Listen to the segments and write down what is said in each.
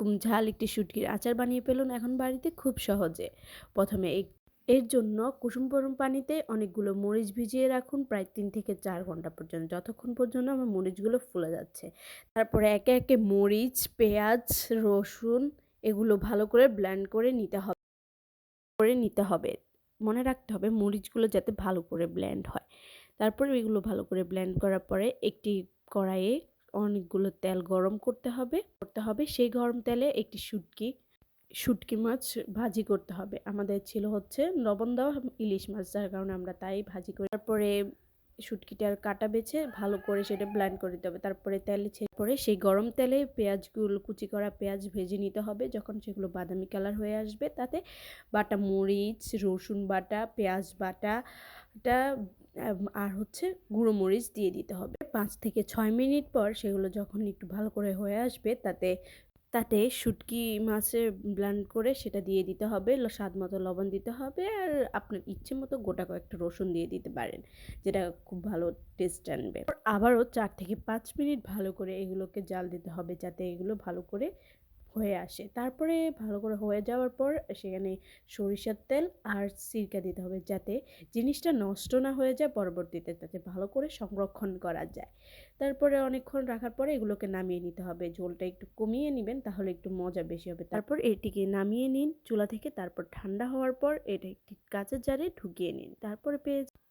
এরকম ঝাল একটি শুটকির আচার বানিয়ে ফেলুন এখন বাড়িতে খুব সহজে। প্রথমে এর জন্য কুসুম গরম পানিতে অনেকগুলো মরিচ ভিজিয়ে রাখুন প্রায় ৩ থেকে ৪ ঘন্টা পর্যন্ত, যতক্ষণ পর্যন্ত আমার মরিচগুলো ফুলে যাচ্ছে। তারপরে একে একে মরিচ, পেঁয়াজ, রসুন এগুলো ভালো করে ব্লেন্ড করে নিতে হবে। মনে রাখতে হবে মরিচগুলো যাতে ভালো করে ব্লেন্ড হয়। তারপরে এগুলো ভালো করে ব্লেন্ড করার পরে একটি কড়াইয়ে অনেকগুলো তেল গরম করতে হবে। সেই গরম তেলে একটি শুটকি মাছ ভাজি করতে হবে। আমাদের ছিল হচ্ছে লবণ দেওয়া ইলিশ মাছ, যার কারণে আমরা তাই ভাজি করি। তারপরে শুটকিটার কাটা বেছে ভালো করে সেটা ব্লেন্ড করে দিতে হবে। তারপরে তেলে পরে সেই গরম তেলে পেঁয়াজগুলো, কুচি করা পেঁয়াজ ভেজে নিতে হবে। যখন সেগুলো বাদামি কালার হয়ে আসবে তাতে বাটা মরিচ, রসুন বাটা, পেঁয়াজ বাটাটা আর হচ্ছে গুঁড়ো মরিচ দিয়ে দিতে হবে। ৫ থেকে ৬ মিনিট পর সেগুলো যখন একটু ভালো করে হয়ে আসবে তাতে শুটকি মাছের ব্লেন্ড করে সেটা দিয়ে দিতে হবে। স্বাদ মতো লবণ দিতে হবে আর আপনার ইচ্ছে মতো গোটা কয়েকটা রসুন দিয়ে দিতে পারেন, যেটা খুব ভালো টেস্ট আনবে। আবারও ৪ থেকে ৫ মিনিট ভালো করে এগুলোকে জাল দিতে হবে যাতে এগুলো ভালো করে হয়ে আসে। তারপরে ভালো করে হয়ে যাওয়ার পর সেখানে সরিষার তেল আর সিরকা দিতে হবে যাতে জিনিসটা নষ্ট না হয়ে যায়, পরবর্তীতে যাতে ভালো করে সংরক্ষণ করা যায়। তারপরে অনেকক্ষণ রাখার পরে এগুলোকে নামিয়ে নিতে হবে। ঝোলটা একটু কমিয়ে নিবেন তাহলে একটু মজা বেশি হবে। তারপর এটিকে নামিয়ে নিন চুলা থেকে। তারপর ঠান্ডা হওয়ার পর এটা একটি কাঁচের জারে ঢুকিয়ে নিন। তারপরে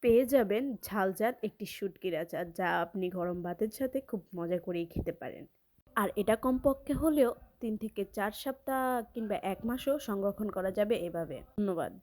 পেয়ে যাবেন ঝালঝাল একটি শুটকির আচার, যা আপনি গরম ভাতের সাথে খুব মজা করেই খেতে পারেন। আর এটা কমপক্ষে হলেও ৩ থেকে ৪ সপ্তাহ কিংবা ১ মাসও সংরক্ষণ করা যাবে এভাবে। ধন্যবাদ।